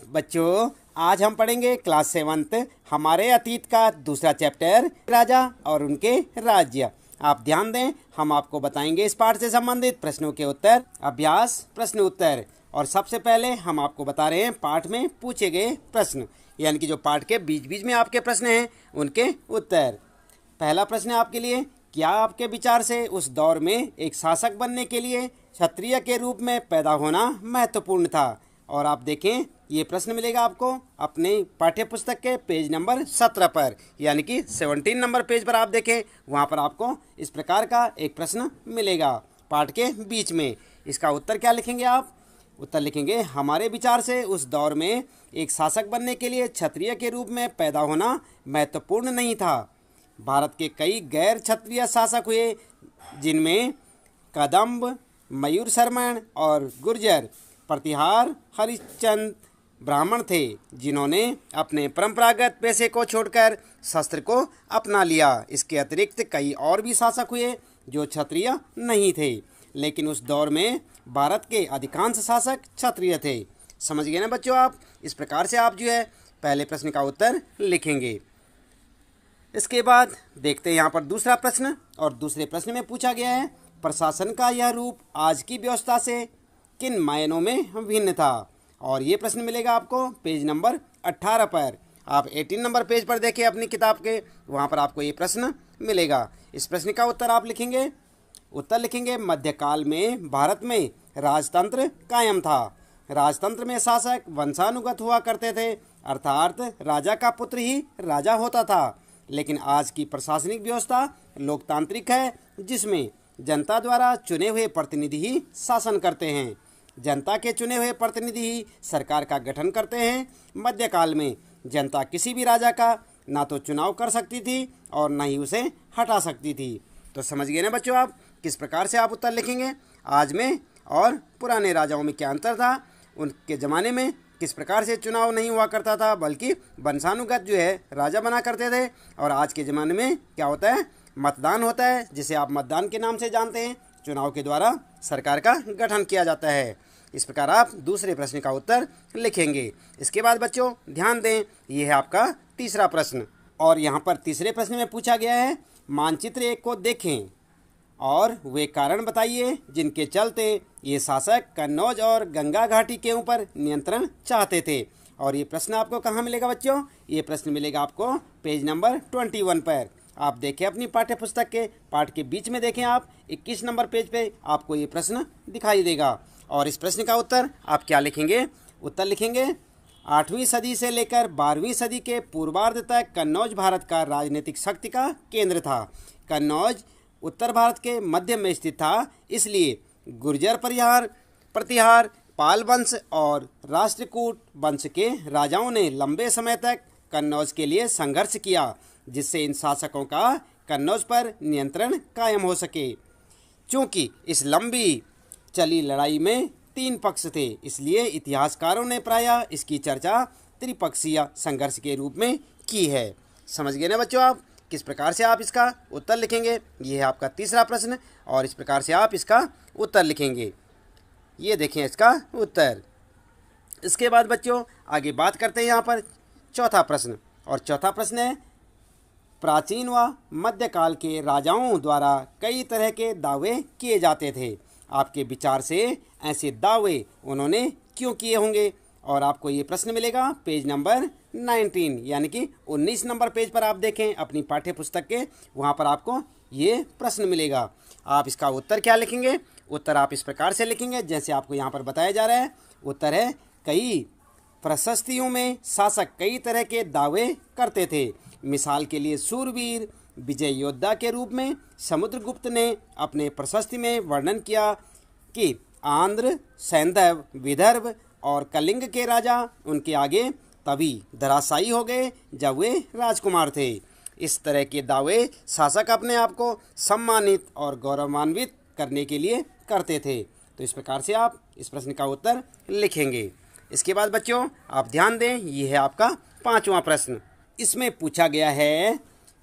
बच्चों, आज हम पढ़ेंगे क्लास 7th हमारे अतीत का दूसरा चैप्टर राजा और उनके राज्य। आप ध्यान दें, हम आपको बताएंगे इस पाठ से संबंधित प्रश्नों के उत्तर, अभ्यास प्रश्न उत्तर। और सबसे पहले हम आपको बता रहे हैं पाठ में पूछे गए प्रश्न, यानी कि जो पाठ के बीच बीच में आपके प्रश्न हैं उनके उत्तर। पहला प्रश्न है आपके लिए, क्या आपके विचार से उस दौर में एक शासक बनने के लिए क्षत्रिय के रूप में पैदा होना महत्वपूर्ण था? और आप देखें, ये प्रश्न मिलेगा आपको अपने पाठ्य पुस्तक के पेज नंबर 17 पर, यानी कि 17 नंबर पेज पर आप देखें, वहाँ पर आपको इस प्रकार का एक प्रश्न मिलेगा पाठ के बीच में। इसका उत्तर क्या लिखेंगे आप? उत्तर लिखेंगे, हमारे विचार से उस दौर में एक शासक बनने के लिए क्षत्रिय के रूप में पैदा होना महत्वपूर्ण नहीं था। भारत के कई गैर क्षत्रिय शासक हुए, जिनमें कदम्ब, मयूर शर्मण और गुर्जर प्रतिहार हरिश्चंद्र ब्राह्मण थे, जिन्होंने अपने परंपरागत पेशे को छोड़कर शस्त्र को अपना लिया। इसके अतिरिक्त कई और भी शासक हुए जो क्षत्रिय नहीं थे, लेकिन उस दौर में भारत के अधिकांश शासक क्षत्रिय थे। समझ गए ना बच्चों आप? इस प्रकार से आप जो है पहले प्रश्न का उत्तर लिखेंगे। इसके बाद देखते हैं यहाँ पर दूसरा प्रश्न, और दूसरे प्रश्न में पूछा गया है, प्रशासन का यह रूप आज की व्यवस्था से किन मायनों में भिन्न था? और ये प्रश्न मिलेगा आपको पेज नंबर 18 पर। आप 18 नंबर पेज पर देखिए अपनी किताब के, वहाँ पर आपको ये प्रश्न मिलेगा। इस प्रश्न का उत्तर आप लिखेंगे। उत्तर लिखेंगे, मध्यकाल में भारत में राजतंत्र कायम था। राजतंत्र में शासक वंशानुगत हुआ करते थे, अर्थात राजा का पुत्र ही राजा होता था। लेकिन आज की प्रशासनिक व्यवस्था लोकतांत्रिक है, जिसमें जनता द्वारा चुने हुए प्रतिनिधि ही शासन करते हैं। जनता के चुने हुए प्रतिनिधि ही सरकार का गठन करते हैं। मध्यकाल में जनता किसी भी राजा का ना तो चुनाव कर सकती थी और न ही उसे हटा सकती थी। तो समझ गए ना बच्चों आप किस प्रकार से आप उत्तर लिखेंगे? आज में और पुराने राजाओं में क्या अंतर था? उनके ज़माने में किस प्रकार से चुनाव नहीं हुआ करता था, बल्कि वंशानुगत जो है राजा बना करते थे। और आज के ज़माने में क्या होता है? मतदान होता है, जिसे आप मतदान के नाम से जानते हैं। चुनाव के द्वारा सरकार का गठन किया जाता है। इस प्रकार आप दूसरे प्रश्न का उत्तर लिखेंगे। इसके बाद बच्चों ध्यान दें, ये है आपका तीसरा प्रश्न, और यहाँ पर तीसरे प्रश्न में पूछा गया है, मानचित्र 1 को देखें और वे कारण बताइए जिनके चलते ये शासक कन्नौज और गंगा घाटी के ऊपर नियंत्रण चाहते थे। और ये प्रश्न आपको कहाँ मिलेगा बच्चों? ये प्रश्न मिलेगा आपको पेज नंबर 21 पर। आप देखें अपनी पाठ्य पुस्तक के पाठ के बीच में देखें, आप 21 नंबर पेज पे आपको ये प्रश्न दिखाई देगा। और इस प्रश्न का उत्तर आप क्या लिखेंगे? उत्तर लिखेंगे, 8वीं सदी से लेकर 12वीं सदी के पूर्वार्ध तक कन्नौज भारत का राजनीतिक शक्ति का केंद्र था। कन्नौज उत्तर भारत के मध्य में स्थित था, इसलिए गुर्जर प्रतिहार पाल वंश और राष्ट्रकूट वंश के राजाओं ने लंबे समय तक कन्नौज के लिए संघर्ष किया, जिससे इन शासकों का कन्नौज पर नियंत्रण कायम हो सके। चूँकि इस लंबी चली लड़ाई में 3 पक्ष थे, इसलिए इतिहासकारों ने प्रायः इसकी चर्चा त्रिपक्षीय संघर्ष के रूप में की है। समझ गए ना बच्चों आप किस प्रकार से आप इसका उत्तर लिखेंगे? ये है आपका तीसरा प्रश्न, और इस प्रकार से आप इसका उत्तर लिखेंगे। ये देखें इसका उत्तर। इसके बाद बच्चों आगे बात करते हैं यहाँ पर चौथा प्रश्न, और चौथा प्रश्न है, प्राचीन व मध्यकाल के राजाओं द्वारा कई तरह के दावे किए जाते थे। आपके विचार से ऐसे दावे उन्होंने क्यों किए होंगे? और आपको ये प्रश्न मिलेगा पेज नंबर 19, यानी कि 19 नंबर पेज पर। आप देखें अपनी पाठ्य पुस्तक के, वहाँ पर आपको ये प्रश्न मिलेगा। आप इसका उत्तर क्या लिखेंगे? उत्तर आप इस प्रकार से लिखेंगे जैसे आपको यहाँ पर बताया जा रहा है। उत्तर है, कई प्रशस्तियों में शासक कई तरह के दावे करते थे। मिसाल के लिए सूरवीर विजय योद्धा के रूप में समुद्रगुप्त ने अपने प्रशस्ति में वर्णन किया कि आंध्र, सैंधव, विदर्भ और कलिंग के राजा उनके आगे तभी धराशायी हो गए जब वे राजकुमार थे। इस तरह के दावे शासक अपने आप को सम्मानित और गौरवान्वित करने के लिए करते थे। तो इस प्रकार से आप इस प्रश्न का उत्तर लिखेंगे। इसके बाद बच्चों आप ध्यान दें, ये है आपका 5वां प्रश्न। इसमें पूछा गया है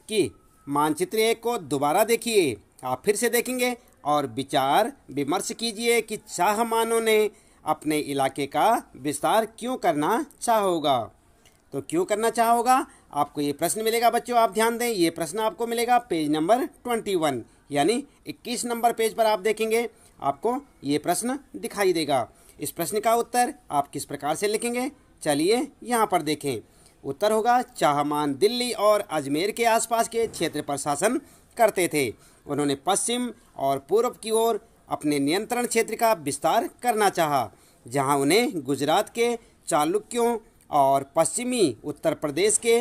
कि मानचित्र 1 को दोबारा देखिए। आप फिर से देखेंगे और विचार विमर्श कीजिए कि चाहमानों ने अपने इलाके का विस्तार क्यों करना चाहोगा। तो क्यों करना चाहोगा, आपको ये प्रश्न मिलेगा बच्चों। आप ध्यान दें, ये प्रश्न आपको मिलेगा पेज नंबर 21 यानी 21 नंबर पेज पर आप देखेंगे, आपको ये प्रश्न दिखाई देगा। इस प्रश्न का उत्तर आप किस प्रकार से लिखेंगे, चलिए यहाँ पर देखें। उत्तर होगा, चाहमान दिल्ली और अजमेर के आसपास के क्षेत्र पर शासन करते थे। उन्होंने पश्चिम और पूर्व की ओर अपने नियंत्रण क्षेत्र का विस्तार करना चाहा, जहां उन्हें गुजरात के चालुक्यों और पश्चिमी उत्तर प्रदेश के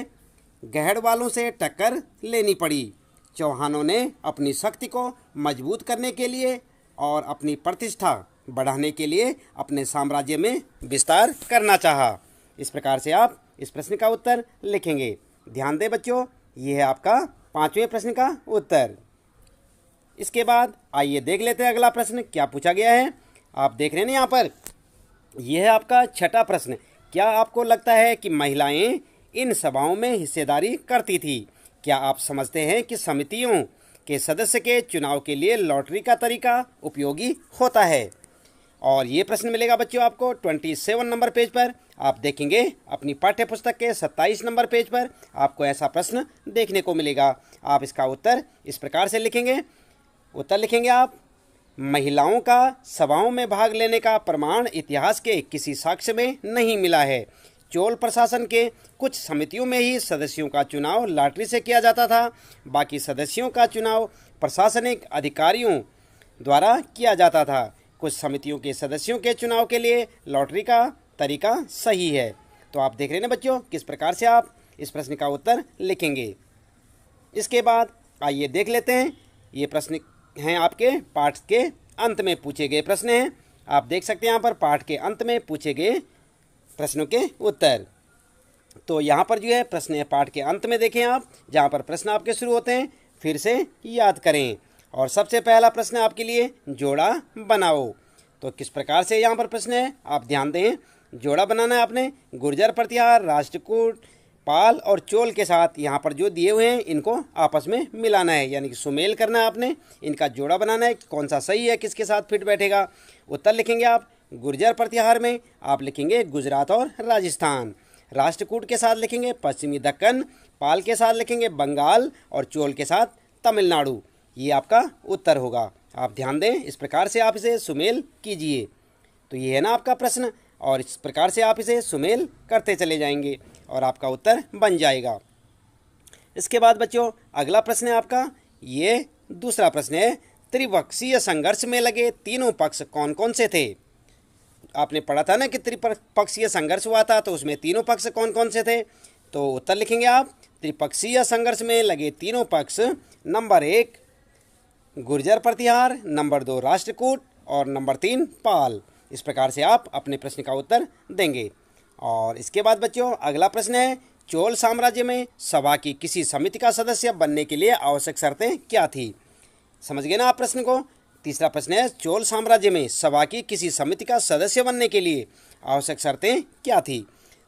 गहड़वालों से टक्कर लेनी पड़ी। चौहानों ने अपनी शक्ति को मजबूत करने के लिए और अपनी प्रतिष्ठा बढ़ाने के लिए अपने साम्राज्य में विस्तार करना चाहा। इस प्रकार से आप इस प्रश्न का उत्तर लिखेंगे। ध्यान दें बच्चों, ये है आपका 5वें प्रश्न का उत्तर। इसके बाद आइए देख लेते हैं अगला प्रश्न क्या पूछा गया है। आप देख रहे हैं यहाँ पर, यह है आपका 6वां प्रश्न। क्या आपको लगता है कि महिलाएं इन सभाओं में हिस्सेदारी करती थी? क्या आप समझते हैं कि समितियों के सदस्य के चुनाव के लिए लॉटरी का तरीका उपयोगी होता है? और ये प्रश्न मिलेगा बच्चों आपको 27 नंबर पेज पर। आप देखेंगे अपनी पाठ्य पुस्तक के 27 नंबर पेज पर आपको ऐसा प्रश्न देखने को मिलेगा। आप इसका उत्तर इस प्रकार से लिखेंगे। उत्तर लिखेंगे आप, महिलाओं का सभाओं में भाग लेने का प्रमाण इतिहास के किसी साक्ष्य में नहीं मिला है। चोल प्रशासन के कुछ समितियों में ही सदस्यों का चुनाव लॉटरी से किया जाता था, बाकी सदस्यों का चुनाव प्रशासनिक अधिकारियों द्वारा किया जाता था। कुछ समितियों के सदस्यों के चुनाव के लिए लॉटरी का तरीका सही है। तो आप देख रहे हैं बच्चों किस प्रकार से आप इस प्रश्न का उत्तर लिखेंगे। इसके बाद आइए देख लेते हैं, ये प्रश्न हैं आपके पाठ के अंत में पूछे गए प्रश्न हैं। आप देख सकते हैं यहाँ पर पाठ के अंत में पूछे गए प्रश्नों के उत्तर। तो यहाँ पर जो है प्रश्न है पाठ के अंत में, देखें आप जहाँ पर प्रश्न आपके शुरू होते हैं, फिर से याद करें। और सबसे पहला प्रश्न आपके लिए, जोड़ा बनाओ। तो किस प्रकार से यहाँ पर प्रश्न है, आप ध्यान दें। जोड़ा बनाना है आपने गुर्जर प्रतिहार, राष्ट्रकूट, पाल और चोल के साथ यहाँ पर जो दिए हुए हैं इनको आपस में मिलाना है, यानी कि सुमेल करना है आपने, इनका जोड़ा बनाना है, कौन सा सही है, किसके साथ फिट बैठेगा। उत्तर लिखेंगे आप गुर्जर प्रतिहार में आप लिखेंगे गुजरात और राजस्थान, राष्ट्रकूट के साथ लिखेंगे पश्चिमी दक्कन, पाल के साथ लिखेंगे बंगाल और चोल के साथ तमिलनाडु। ये आपका उत्तर होगा। आप ध्यान दें, इस प्रकार से आप इसे सुमेल कीजिए। तो ये है ना आपका प्रश्न, और इस प्रकार से आप इसे सुमेल करते चले जाएंगे और आपका उत्तर बन जाएगा। इसके बाद बच्चों अगला प्रश्न है आपका, ये दूसरा प्रश्न है, त्रिपक्षीय संघर्ष में लगे तीनों पक्ष कौन कौन से थे? आपने पढ़ा था ना कि त्रिपक्षीय संघर्ष हुआ था, तो उसमें तीनों पक्ष कौन कौन से थे। तो उत्तर लिखेंगे आप, त्रिपक्षीय संघर्ष में लगे तीनों पक्ष, नंबर 1 गुर्जर प्रतिहार, नंबर 2 राष्ट्रकूट और नंबर 3 पाल। इस प्रकार से आप अपने प्रश्न का उत्तर देंगे। और इसके बाद बच्चों अगला प्रश्न है, चोल साम्राज्य में सभा की किसी समिति का सदस्य बनने के लिए आवश्यक शर्तें क्या थी? समझ गए ना आप प्रश्न को। तीसरा प्रश्न है, चोल साम्राज्य में सभा की किसी समिति का सदस्य बनने के लिए आवश्यक शर्तें क्या थी?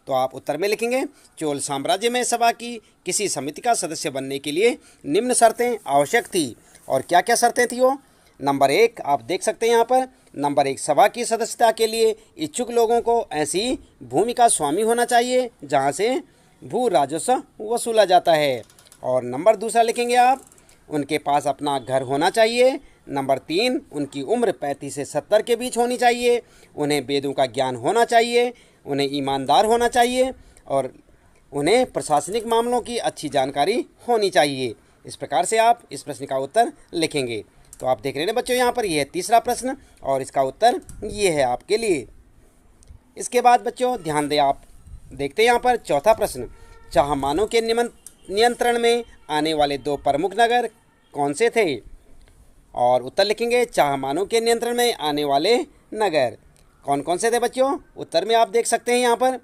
तो आप उत्तर में लिखेंगे, चोल साम्राज्य में सभा की किसी समिति का सदस्य बनने के लिए निम्न शर्तें आवश्यक थी। और क्या क्या शर्तें थी वो? नंबर 1 आप देख सकते हैं यहाँ पर, नंबर 1 सभा की सदस्यता के लिए इच्छुक लोगों को ऐसी भूमि का स्वामी होना चाहिए जहाँ से भू राजस्व वसूला जाता है। और नंबर 2 लिखेंगे आप, उनके पास अपना घर होना चाहिए। नंबर 3 उनकी उम्र 35 से 70 के बीच होनी चाहिए। उन्हें वेदों का ज्ञान होना चाहिए। उन्हें ईमानदार होना चाहिए और उन्हें प्रशासनिक मामलों की अच्छी जानकारी होनी चाहिए। इस प्रकार से आप इस प्रश्न का उत्तर लिखेंगे। तो आप देख रहे हैं बच्चों यहाँ पर यह है तीसरा प्रश्न और इसका उत्तर ये है आपके लिए। इसके बाद बच्चों ध्यान दें, आप देखते हैं यहाँ पर चौथा प्रश्न, चाहमानों के नियंत्रण में आने वाले 2 प्रमुख नगर कौन से थे? और उत्तर लिखेंगे, चाहमानों के नियंत्रण में आने वाले नगर कौन कौन से थे बच्चों? उत्तर में आप देख सकते हैं यहाँ पर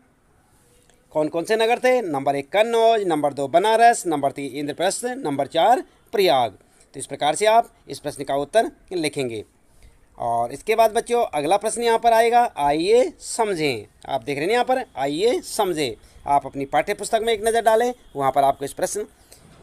कौन कौन से नगर थे। Number 1 Kannauj, number 2 Banaras, number 3 Indraprastha, number 4 Prayag. तो इस प्रकार से आप इस प्रश्न का उत्तर लिखेंगे। और इसके बाद बच्चों अगला प्रश्न यहाँ पर आएगा, आइए समझें। आप देख रहे हैं यहाँ पर आइए समझें। आप अपनी पाठ्य पुस्तक में एक नज़र डालें, वहाँ पर आपको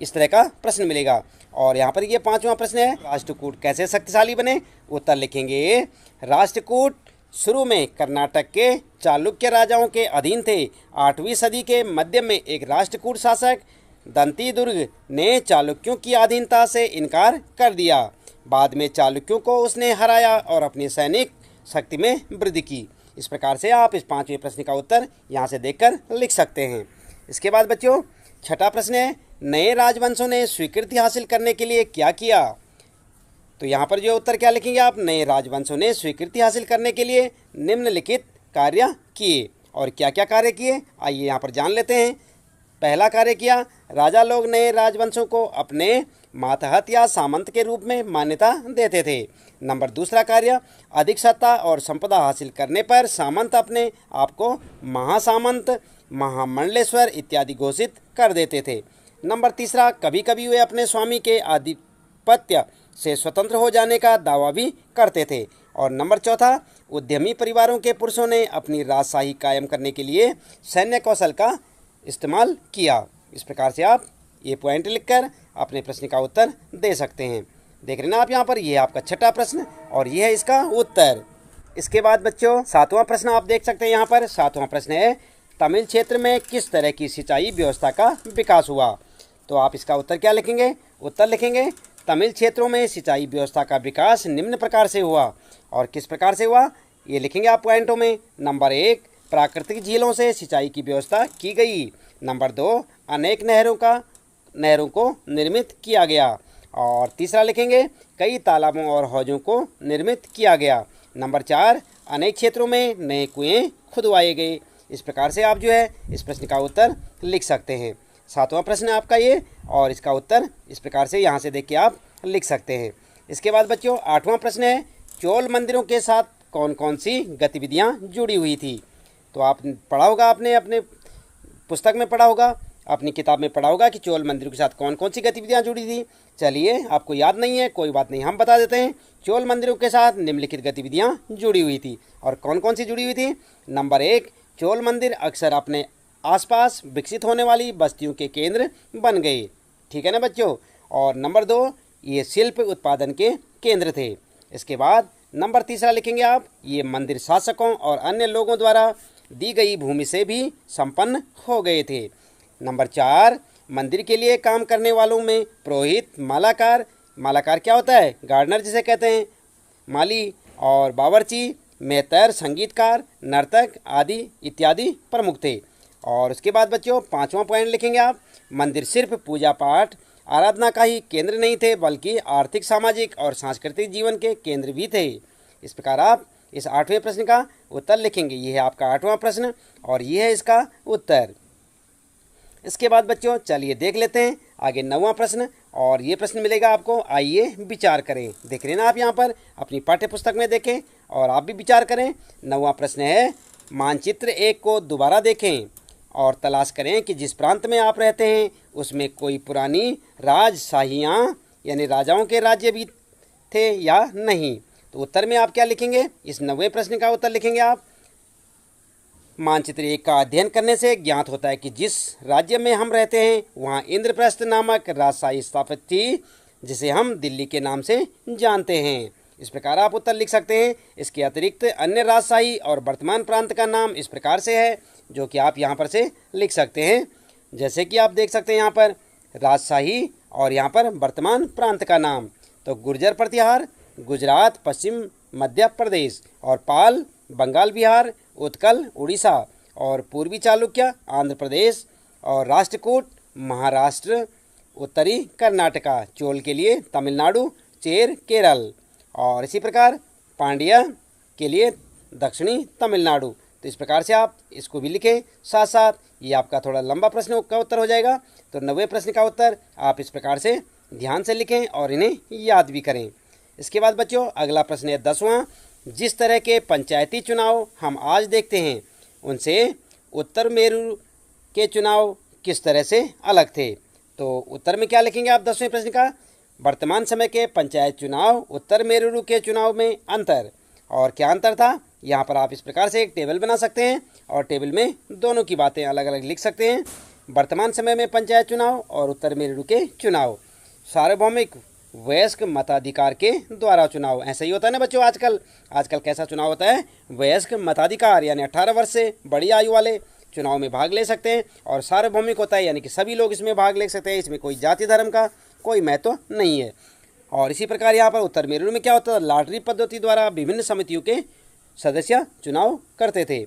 इस तरह का प्रश्न मिलेगा। और यहाँ पर ये 5वां प्रश्न है, राष्ट्रकूट कैसे शक्तिशाली बने? उत्तर लिखेंगे, राष्ट्रकूट शुरू में कर्नाटक के चालुक्य राजाओं के अधीन थे। 8वीं सदी के मध्य में एक राष्ट्रकूट शासक दंतीदुर्ग ने चालुक्यों की अधीनता से इनकार कर दिया। बाद में चालुक्यों को उसने हराया और अपनी सैनिक शक्ति में वृद्धि की। इस प्रकार से आप इस 5वें प्रश्न का उत्तर यहाँ से देखकर लिख सकते हैं। इसके बाद बच्चों छठा प्रश्न है, नए राजवंशों ने स्वीकृति हासिल करने के लिए क्या किया? तो यहाँ पर जो उत्तर क्या लिखेंगे आप, नए राजवंशों ने स्वीकृति हासिल करने के लिए निम्नलिखित कार्य किए। और क्या क्या कार्य किए आइए यहाँ पर जान लेते हैं। पहला कार्य किया, राजा लोग नए राजवंशों को अपने मातहत या सामंत के रूप में मान्यता देते थे। नंबर दूसरा कार्य, अधिक सत्ता और संपदा हासिल करने पर सामंत अपने आप को महासामंत, महामंडलेश्वर इत्यादि घोषित कर देते थे। नंबर तीसरा, कभी कभी वे अपने स्वामी के आधिपत्य से स्वतंत्र हो जाने का दावा भी करते थे। और नंबर चौथा, उद्यमी परिवारों के पुरुषों ने अपनी राजशाही कायम करने के लिए सैन्य कौशल का इस्तेमाल किया। इस प्रकार से आप ये पॉइंट लिखकर अपने प्रश्न का उत्तर दे सकते हैं। देख रहे ना आप यहाँ पर, ये आपका छठा प्रश्न और ये है इसका उत्तर। इसके बाद बच्चों 7वां प्रश्न आप देख सकते हैं यहाँ पर। 7वां प्रश्न है, तमिल क्षेत्र में किस तरह की सिंचाई व्यवस्था का विकास हुआ? तो आप इसका उत्तर क्या लिखेंगे? उत्तर लिखेंगे, तमिल क्षेत्रों में सिंचाई व्यवस्था का विकास निम्न प्रकार से हुआ। और किस प्रकार से हुआ ये लिखेंगे आप पॉइंटों में। नंबर 1, प्राकृतिक झीलों से सिंचाई की व्यवस्था की गई। नंबर 2, अनेक नहरों को निर्मित किया गया। और तीसरा लिखेंगे, कई तालाबों और हौजों को निर्मित किया गया। नंबर 4, अनेक क्षेत्रों में नए कुएं खुदवाए गए। इस प्रकार से आप जो है इस प्रश्न का उत्तर लिख सकते हैं। 7वां प्रश्न आपका ये, और इसका उत्तर इस प्रकार से यहाँ से देख के आप लिख सकते हैं। इसके बाद बच्चों 8वां प्रश्न है, चोल मंदिरों के साथ कौन कौन सी गतिविधियाँ जुड़ी हुई थी? तो आप पढ़ा होगा, आपने अपने पुस्तक में पढ़ा होगा, अपनी किताब में पढ़ा होगा कि चोल मंदिरों के साथ कौन कौन सी गतिविधियाँ जुड़ी थी। चलिए, आपको याद नहीं है, कोई बात नहीं, हम बता देते हैं। चोल मंदिरों के साथ निम्नलिखित गतिविधियाँ जुड़ी हुई थी। और कौन कौन सी जुड़ी हुई थी? नंबर 1, चोल मंदिर अक्सर अपने आसपास विकसित होने वाली बस्तियों के केंद्र बन गए। ठीक है ना बच्चों। और नंबर 2, ये शिल्प उत्पादन के केंद्र थे। इसके बाद नंबर 3 लिखेंगे आप, ये मंदिर शासकों और अन्य लोगों द्वारा दी गई भूमि से भी संपन्न हो गए थे। नंबर 4, मंदिर के लिए काम करने वालों में पुरोहित, मालाकार क्या होता है? गार्डनर जिसे कहते हैं, माली और बावर्ची, मेहतर, संगीतकार, नर्तक आदि इत्यादि प्रमुख थे। और उसके बाद बच्चों 5वां पॉइंट लिखेंगे आप, मंदिर सिर्फ पूजा पाठ आराधना का ही केंद्र नहीं थे, बल्कि आर्थिक, सामाजिक और सांस्कृतिक जीवन के केंद्र भी थे। इस प्रकार आप इस 8वें प्रश्न का उत्तर लिखेंगे। ये है आपका 8वां प्रश्न और ये है इसका उत्तर। इसके बाद बच्चों चलिए देख लेते हैं आगे 9वां प्रश्न, और ये प्रश्न मिलेगा आपको, आइए विचार करें। देख रहे हैं ना आप यहाँ पर, अपनी पाठ्य पुस्तक में देखें और आप भी विचार करें। 9वां प्रश्न है, मानचित्र 1 को दोबारा देखें और तलाश करें कि जिस प्रांत में आप रहते हैं उसमें कोई पुरानी राजशाहियाँ यानी राजाओं के राज्य भी थे या नहीं। तो उत्तर में आप क्या लिखेंगे? इस 9वें प्रश्न का उत्तर लिखेंगे आप, मानचित्र 1 का अध्ययन करने से ज्ञात होता है कि जिस राज्य में हम रहते हैं वहाँ इंद्रप्रस्थ नामक राजशाही स्थापित थी, जिसे हम दिल्ली के नाम से जानते हैं। इस प्रकार आप उत्तर लिख सकते हैं। इसके अतिरिक्त अन्य राजशाही और वर्तमान प्रांत का नाम इस प्रकार से है, जो कि आप यहाँ पर से लिख सकते हैं। जैसे कि आप देख सकते हैं यहाँ पर राजशाही और यहाँ पर वर्तमान प्रांत का नाम। तो गुर्जर प्रतिहार गुजरात, पश्चिम मध्य प्रदेश, और पाल बंगाल बिहार, उत्कल उड़ीसा, और पूर्वी चालुक्य आंध्र प्रदेश, और राष्ट्रकूट महाराष्ट्र, उत्तरी कर्नाटका, चोल के लिए तमिलनाडु, चेर केरल, और इसी प्रकार पांड्या के लिए दक्षिणी तमिलनाडु। तो इस प्रकार से आप इसको भी लिखें साथ साथ। ये आपका थोड़ा लंबा प्रश्न का उत्तर हो जाएगा। तो 9वें प्रश्न का उत्तर आप इस प्रकार से ध्यान से लिखें और इन्हें याद भी करें। इसके बाद बच्चों अगला प्रश्न है 10वां, जिस तरह के पंचायती चुनाव हम आज देखते हैं उनसे उत्तर मेरू के चुनाव किस तरह से अलग थे। तो उत्तर में क्या लिखेंगे आप 10वें प्रश्न का, वर्तमान समय के पंचायत चुनाव, उत्तर मेरू के चुनाव में अंतर। और क्या अंतर था, यहाँ पर आप इस प्रकार से एक टेबल बना सकते हैं और टेबल में दोनों की बातें अलग अलग लिख सकते हैं। वर्तमान समय में पंचायत चुनाव और उत्तर मेरू के चुनाव। सार्वभौमिक वयस्क मताधिकार के द्वारा चुनाव। ऐसा ही होता है ना बच्चों, आजकल कैसा चुनाव होता है? वयस्क मताधिकार, यानी 18 वर्ष से बड़ी आयु वाले चुनाव में भाग ले सकते हैं और सार्वभौमिक होता है, यानी कि सभी लोग इसमें भाग ले सकते हैं। इसमें कोई जाति धर्म का कोई महत्व नहीं है। और इसी प्रकार यहाँ पर उत्तर मेरू में क्या होता है? लॉटरी पद्धति द्वारा विभिन्न समितियों के सदस्य चुनाव करते थे।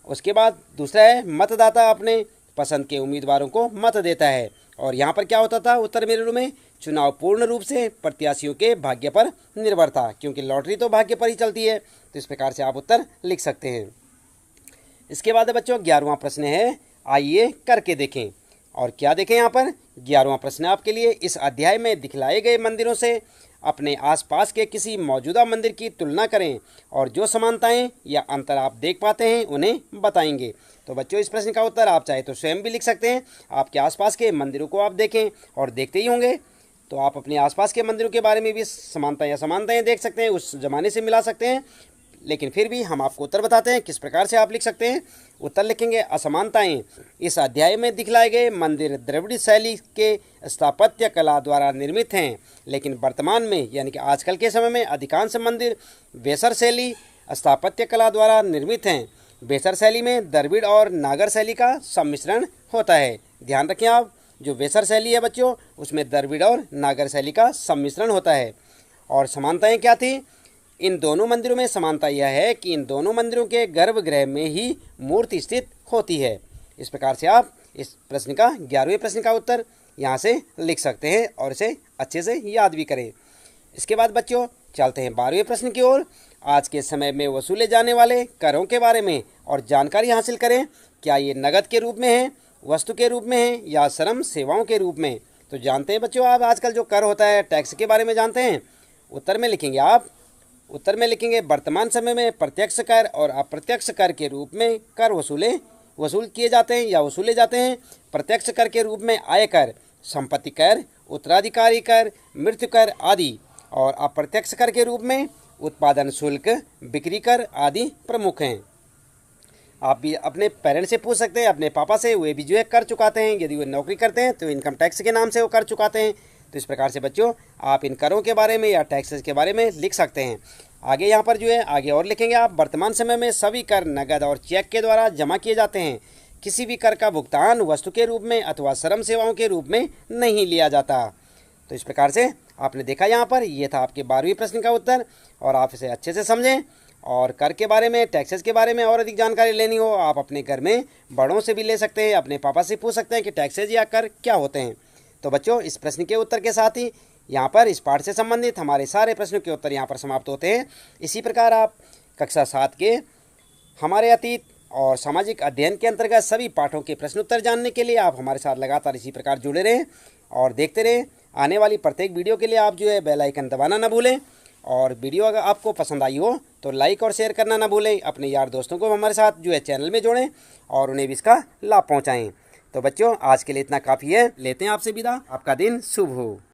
उसके बाद दूसरा है मतदाता अपने पसंद के उम्मीदवारों को मत देता है। और यहाँ पर क्या होता था? उत्तर मेरू में चुनाव पूर्ण रूप से प्रत्याशियों के भाग्य पर निर्भर था, क्योंकि लॉटरी तो भाग्य पर ही चलती है। तो इस प्रकार से आप उत्तर लिख सकते हैं। इसके बाद बच्चों 11वां प्रश्न है, आइए करके देखें। और क्या देखें यहाँ पर? 11वां प्रश्न आपके लिए, इस अध्याय में दिखलाए गए मंदिरों से अपने आसपास के किसी मौजूदा मंदिर की तुलना करें और जो समानताएं या अंतर आप देख पाते हैं उन्हें बताएंगे। तो बच्चों इस प्रश्न का उत्तर आप चाहे तो स्वयं भी लिख सकते हैं। आपके आसपास के मंदिरों को आप देखें और देखते ही होंगे, तो आप अपने आसपास के मंदिरों के बारे में भी समानताएं देख सकते हैं, उस ज़माने से मिला सकते हैं। लेकिन फिर भी हम आपको उत्तर बताते हैं किस प्रकार से आप लिख सकते हैं। उत्तर लिखेंगे, असमानताएं, इस अध्याय में दिखलाए गए मंदिर द्रविड़ शैली के स्थापत्य कला द्वारा निर्मित हैं, लेकिन वर्तमान में यानी कि आजकल के समय में अधिकांश मंदिर वेसर शैली स्थापत्य कला द्वारा निर्मित हैं। वेसर शैली में द्रविड़ और नागर शैली का सम्मिश्रण होता है। ध्यान रखें आप, जो वेसर शैली है बच्चों, उसमें द्रविड़ और नागर शैली का सम्मिश्रण होता है। और समानताएं क्या थी? इन दोनों मंदिरों में समानता यह है कि इन दोनों मंदिरों के गर्भगृह में ही मूर्ति स्थित होती है। इस प्रकार से आप इस प्रश्न का 11वें प्रश्न का उत्तर यहाँ से लिख सकते हैं और इसे अच्छे से याद भी करें। इसके बाद बच्चों चलते हैं 12वें प्रश्न की ओर। आज के समय में वसूले जाने वाले करों के बारे में और जानकारी हासिल करें। क्या ये नगद के रूप में है, वस्तु के रूप में है या श्रम सेवाओं के रूप में? तो जानते हैं बच्चों आप आजकल जो कर होता है टैक्स के बारे में जानते हैं। उत्तर में लिखेंगे वर्तमान समय में प्रत्यक्ष कर और अप्रत्यक्ष कर के रूप में कर वसूल किए जाते हैं या वसूले जाते हैं। प्रत्यक्ष कर के रूप में आयकर, संपत्ति कर, उत्तराधिकारी कर, मृत्यु कर आदि, और अप्रत्यक्ष कर के रूप में उत्पादन शुल्क, बिक्री कर आदि प्रमुख हैं। आप भी अपने पेरेंट्स से पूछ सकते हैं, अपने पापा से, वे भी जो है कर चुकाते हैं। यदि वे नौकरी करते हैं तो इनकम टैक्स के नाम से वो कर चुकाते हैं। तो इस प्रकार से बच्चों आप इन करों के बारे में या टैक्सेस के बारे में लिख सकते हैं। आगे यहाँ पर जो है आगे और लिखेंगे आप, वर्तमान समय में सभी कर नगद और चेक के द्वारा जमा किए जाते हैं। किसी भी कर का भुगतान वस्तु के रूप में अथवा श्रम सेवाओं के रूप में नहीं लिया जाता। तो इस प्रकार से आपने देखा, यहाँ पर ये था आपके 12वें प्रश्न का उत्तर। और आप इसे अच्छे से समझें और कर के बारे में, टैक्सेस के बारे में और अधिक जानकारी लेनी हो आप अपने घर में बड़ों से भी ले सकते हैं, अपने पापा से पूछ सकते हैं कि टैक्सेस या कर क्या होते हैं। तो बच्चों इस प्रश्न के उत्तर के साथ ही यहाँ पर इस पाठ से संबंधित हमारे सारे प्रश्नों के उत्तर यहाँ पर समाप्त होते हैं। इसी प्रकार आप कक्षा 7 के हमारे अतीत और सामाजिक अध्ययन के अंतर्गत सभी पाठों के प्रश्न उत्तर जानने के लिए आप हमारे साथ लगातार इसी प्रकार जुड़े रहें और देखते रहें। आने वाली प्रत्येक वीडियो के लिए आप जो है बेल आइकन दबाना ना भूलें। और वीडियो अगर आपको पसंद आई हो तो लाइक और शेयर करना ना भूलें। अपने यार दोस्तों को हमारे साथ जो है चैनल में जोड़ें और उन्हें भी इसका लाभ पहुँचाएँ। तो बच्चों आज के लिए इतना काफ़ी है, लेते हैं आपसे विदा। आपका दिन शुभ हो।